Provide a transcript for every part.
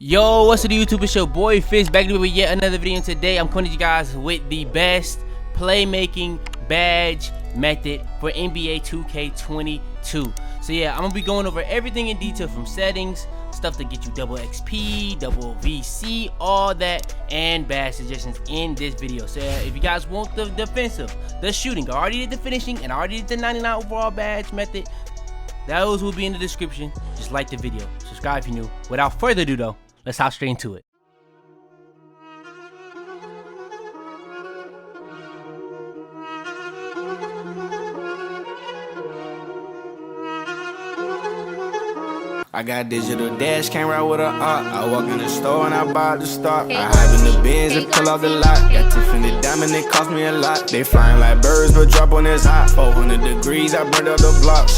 Yo, what's up YouTube? It's your boy Fizz back with yet another video, and today I'm coming to you guys with the best playmaking badge method for NBA 2K22. So yeah, I'm gonna be going over everything in detail, from settings, stuff to get you double XP, double VC, all that, and badge suggestions in this video. So yeah, if you guys want the defensive, the shooting, I already did the finishing, and I already did the 99 overall badge method. Those will be in the description. Just like the video, subscribe if you're new. Without further ado though, let's hop straight into it. I got digital dash, came right with a art. I walk in the store and I buy the stock. I hide in the bins and pull off the lot. Got Tiffany diamond, it cost me a lot. They flying like birds, but drop on this hot. 400 degrees, I burned up the block.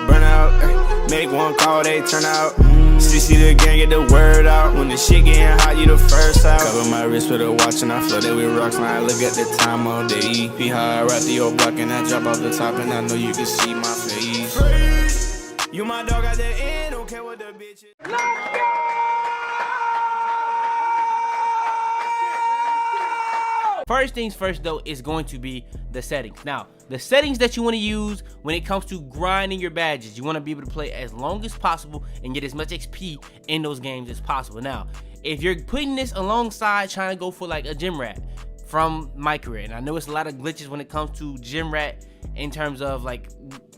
Burn out, make one call, they turn out. CC the gang, get the word out. When the shit getting hot, you the first out. Cover my wrist with a watch and I flooded with rocks. Now I look at the time all day. Be high, I rap through your block and I drop off the top, and I know you can see my face. You my dog at the end, don't care what the bitch is. First things first though is going to be the settings. Now, the settings that you want to use when it comes to grinding your badges, you want to be able to play as long as possible and get as much XP in those games as possible. Now, if you're putting this alongside trying to go for like a gym rat from my career, and I know it's a lot of glitches when it comes to gym rat in terms of like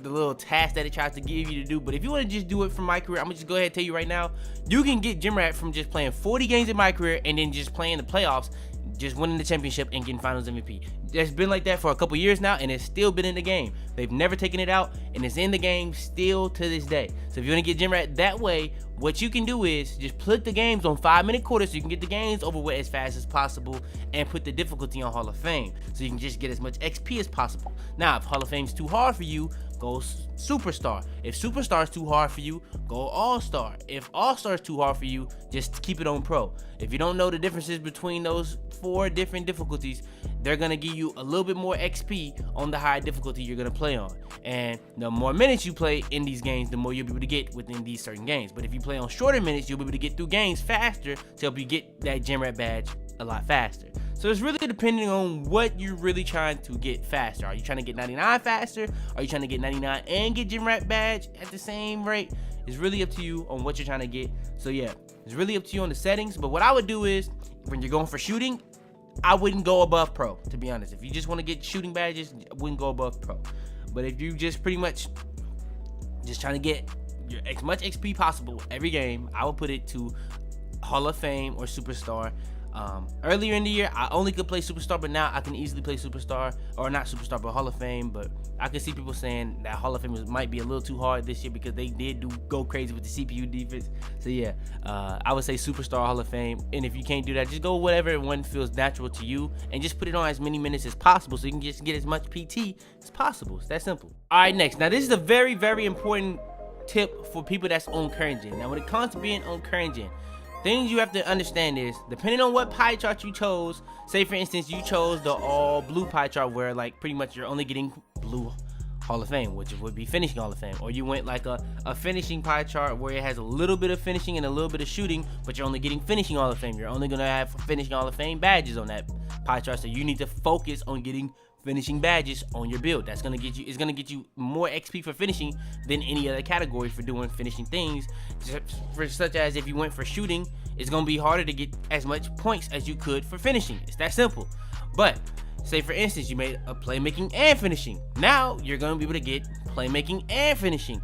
the little task that it tries to give you to do, but if you want to just do it from my career, I'm gonna just go ahead and tell you right now, you can get gym rat from just playing 40 games in my career and then just playing the playoffs, just winning the championship and getting finals MVP. It's been like that for a couple years now, and it's still been in the game. They've never taken it out, and it's in the game still to this day. So if you want to get gym rat that way, what you can do is just put the games on 5-minute quarters so you can get the games over with as fast as possible, and put the difficulty on Hall of Fame so you can just get as much XP as possible. Now, if Hall of Fame's too hard for you, go Superstar. If Superstar is too hard for you, go All-Star. If All-Star is too hard for you, just keep it on Pro. If you don't know the differences between those 4 different difficulties, they're gonna give you a little bit more XP on the high difficulty you're gonna play on. And the more minutes you play in these games, the more you'll be able to get within these certain games. But if you play on shorter minutes, you'll be able to get through games faster to help you get that gym rat badge a lot faster. So it's really depending on what you're really trying to get faster. Are you trying to get 99 faster? Are you trying to get 99 and get gym rat badge at the same rate? It's really up to you on what you're trying to get. So yeah, it's really up to you on the settings. But what I would do is, when you're going for shooting, I wouldn't go above Pro, to be honest. If you just want to get shooting badges, I wouldn't go above Pro. But if you just pretty much just trying to get your as much XP possible every game, I would put it to Hall of Fame or Superstar. Earlier in the year, I only could play Superstar, but now I can easily play Superstar, or not Superstar, but Hall of Fame. But I can see people saying that Hall of Fame might be a little too hard this year because they did go crazy with the CPU defense. So yeah, I would say Superstar, Hall of Fame. And if you can't do that, just go whatever one feels natural to you, and just put it on as many minutes as possible so you can just get as much PT as possible. It's that simple. All right, next. Now this is a very, very important tip for people that's on current gen. Now when it comes to being on current gen, things you have to understand is, depending on what pie chart you chose, say for instance you chose the all blue pie chart where like pretty much you're only getting blue Hall of Fame, which would be finishing Hall of Fame, or you went like a finishing pie chart where it has a little bit of finishing and a little bit of shooting, but you're only getting finishing Hall of Fame. You're only gonna have finishing Hall of Fame badges on that pie chart, so you need to focus on getting finishing badges on your build. That's gonna get you, it's gonna get you more XP for finishing than any other category for doing finishing things. For such as if you went for shooting, it's gonna be harder to get as much points as you could for finishing. It's that simple. But say for instance you made a playmaking and finishing, now you're gonna be able to get playmaking and finishing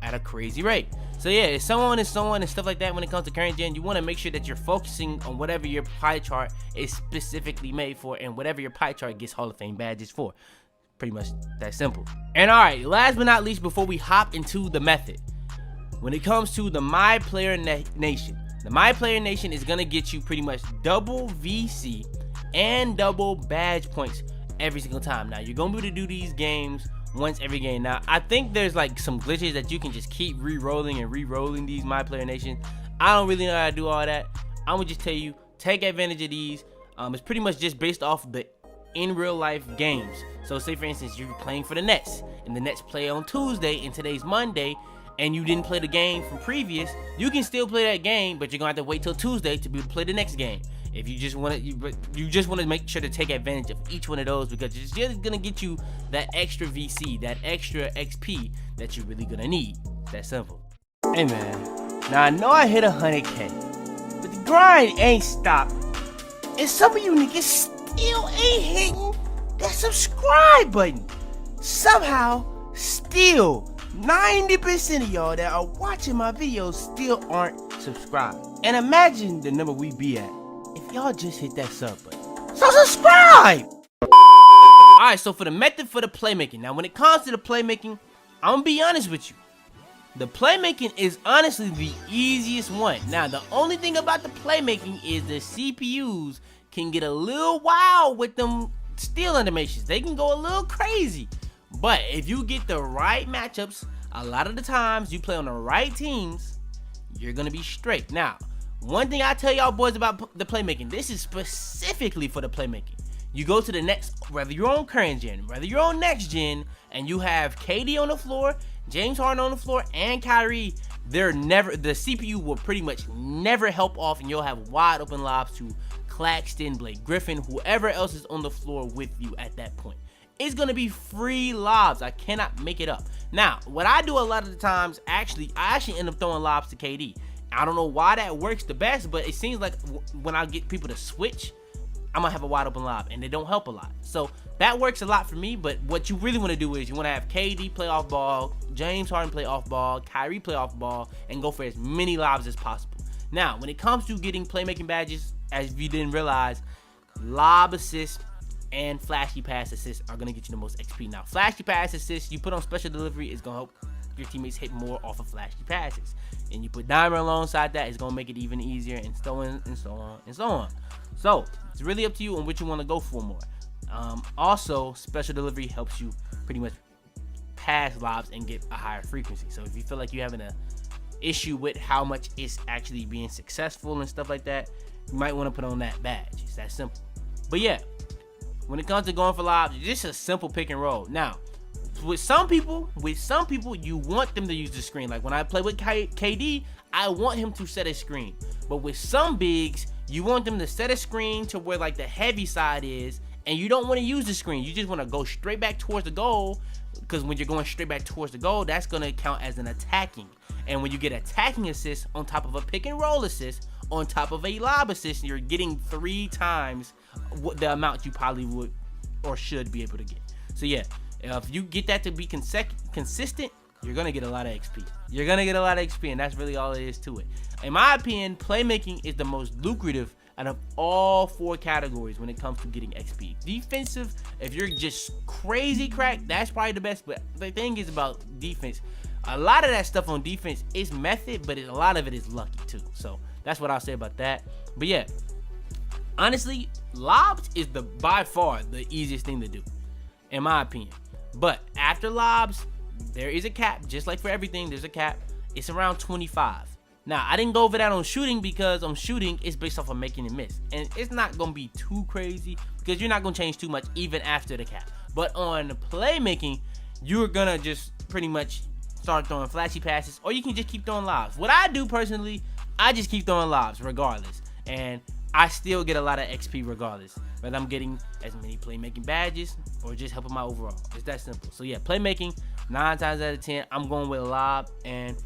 at a crazy rate. So yeah, it's so on and so on and stuff like that. When it comes to current gen, you want to make sure that you're focusing on whatever your pie chart is specifically made for, and whatever your pie chart gets Hall of Fame badges for. Pretty much that simple. And all right, last but not least, before we hop into the method, when it comes to the My Player Nation, the My Player Nation is gonna get you pretty much double VC and double badge points every single time. Now you're gonna be able to do these games once every game. Now I think there's like some glitches that you can just keep re-rolling and re-rolling these My Player Nation. I don't really know how to do all that. I'm gonna just tell you, take advantage of these. It's pretty much just based off the in real life games. So say for instance you're playing for the Nets, and the Nets play on Tuesday and today's Monday, and you didn't play the game from previous, you can still play that game, but you're gonna have to wait till Tuesday to be able to play the next game. If you just want to make sure to take advantage of each one of those, because it's just gonna get you that extra VC, that extra XP that you're really gonna need. It's that simple. Hey man, now I know I hit 100K, but the grind ain't stopped, and some of you niggas still ain't hitting that subscribe button. Somehow, still 90% of y'all that are watching my videos still aren't subscribed. And imagine the number we be at if y'all just hit that sub button. So subscribe! Alright, so for the method for the playmaking. Now when it comes to the playmaking, I'm gonna be honest with you. The playmaking is honestly the easiest one. Now the only thing about the playmaking is the CPUs can get a little wild with them steal animations. They can go a little crazy. But if you get the right matchups, a lot of the times you play on the right teams, you're gonna be straight. Now, one thing I tell y'all boys about the playmaking, this is specifically for the playmaking. You go to the next, whether you're on current gen, whether you're on next gen, and you have KD on the floor, James Harden on the floor, and Kyrie, the CPU will pretty much never help off, and you'll have wide open lobs to Claxton, Blake Griffin, whoever else is on the floor with you at that point. It's gonna be free lobs. I cannot make it up. Now, what I do a lot of the times, I actually end up throwing lobs to KD. I don't know why that works the best, but it seems like when I get people to switch, I'm gonna have a wide open lob, and they don't help a lot. So that works a lot for me. But what you really want to do is you want to have KD play off ball, James Harden play off ball, Kyrie play off ball, and go for as many lobs as possible. Now, when it comes to getting playmaking badges, as if you didn't realize, lob assists and flashy pass assists are going to get you the most XP. Now, flashy pass assists, you put on special delivery, is going to help your teammates hit more off of flashy passes. And you put diamond alongside that, it's going to make it even easier, and so on and so on and so on. So, it's really up to you on what you want to go for more. Also, special delivery helps you pretty much pass lobs and get a higher frequency. So, if you feel like you're having an issue with how much it's actually being successful and stuff like that, you might want to put on that badge. It's that simple. But yeah, when it comes to going for lobs, it's just a simple pick and roll. Now, with some people, you want them to use the screen. Like when I play with KD, I want him to set a screen. But with some bigs, you want them to set a screen to where like the heavy side is, and you don't want to use the screen. You just want to go straight back towards the goal, because when you're going straight back towards the goal, that's going to count as an attacking. And when you get attacking assist on top of a pick and roll assist, on top of a lob assist, you're getting 3 times the amount you probably would or should be able to get. So yeah, if you get that to be consistent, you're gonna get a lot of XP. You're gonna get a lot of XP, and that's really all it is to it. In my opinion, playmaking is the most lucrative out of all 4 categories when it comes to getting XP. Defensive, if you're just crazy crack, that's probably the best. But the thing is about defense, a lot of that stuff on defense is method, but a lot of it is lucky too. So that's what I'll say about that. But yeah, honestly, lobs is by far the easiest thing to do, in my opinion. But after lobs, there is a cap. Just like for everything, there's a cap. It's around 25. Now, I didn't go over that on shooting, because on shooting, it's based off of making a miss. And it's not going to be too crazy, because you're not going to change too much even after the cap. But on playmaking, you're going to just pretty much start throwing flashy passes, or you can just keep throwing lobs. What I do personally, I just keep throwing lobs regardless, and I still get a lot of XP regardless, whether I'm getting as many playmaking badges or just helping my overall. It's that simple. So yeah, playmaking, 9 times out of 10, I'm going with a lob. And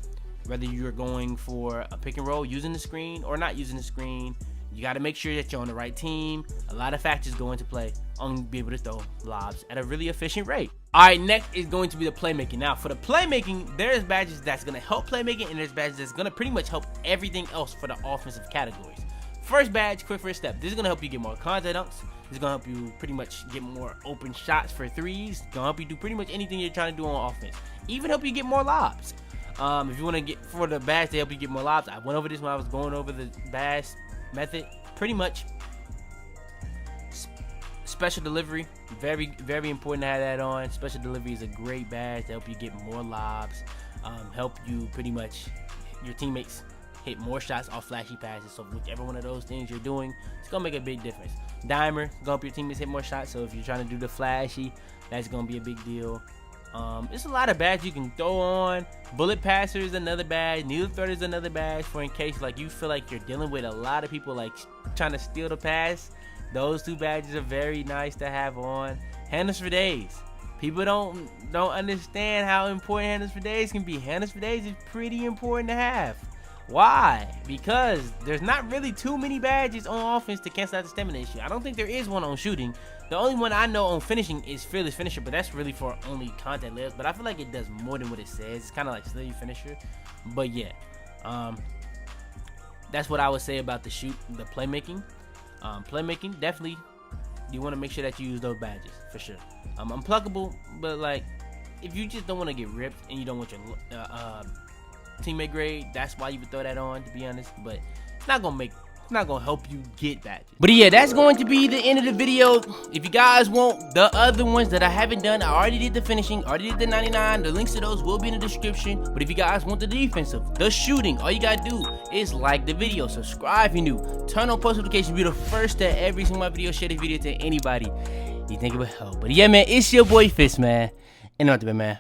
whether you're going for a pick and roll using the screen or not using the screen, you got to make sure that you're on the right team. A lot of factors go into play on being able to throw lobs at a really efficient rate. All right, next is going to be the playmaking. Now, for the playmaking, there's badges that's going to help playmaking, and there's badges that's going to pretty much help everything else for the offensive categories. First badge, quick first step. This is going to help you get more contact dunks. This is going to help you pretty much get more open shots for threes. It's going to help you do pretty much anything you're trying to do on offense. Even help you get more lobs. If you want to get for the badge to help you get more lobs, I went over this when I was going over the badge method. Pretty much special delivery, very important to have that on. Special delivery is a great badge to help you get more lobs, help you pretty much your teammates hit more shots off flashy passes. So whichever one of those things you're doing, it's gonna make a big difference. Dimer, gonna help your teammates hit more shots. So if you're trying to do the flashy, that's gonna be a big deal. There's a lot of badges you can throw on. Bullet passer is another badge. Needle threader is another badge for in case like you feel like you're dealing with a lot of people like trying to steal the pass. Those 2 badges are very nice to have on. Handles for days. People don't understand how important handles for days can be. Handles for days is pretty important to have. Why? Because there's not really too many badges on offense to cancel out the stamina issue. I don't think there is one on shooting. The only one I know on finishing is Fearless Finisher, but that's really for only contact layers. But I feel like it does more than what it says. It's kind of like Slitty Finisher. But yeah, that's what I would say about the playmaking. Playmaking, definitely, you want to make sure that you use those badges for sure. Unpluckable, but like, if you just don't want to get ripped and you don't want your teammate grade, that's why you would throw that on, to be honest. But it's not gonna help you get badges. But yeah, that's going to be the end of the video. If you guys want the other ones that I haven't done, I already did the finishing, already did the 99. The links to those will be in the description. But if you guys want the defensive, the shooting, all you gotta do is like the video, subscribe if you're new, turn on post notifications, be the first to every single video, share the video to anybody you think it would help. But yeah, man, it's your boy Fitz, man, and nothing, man.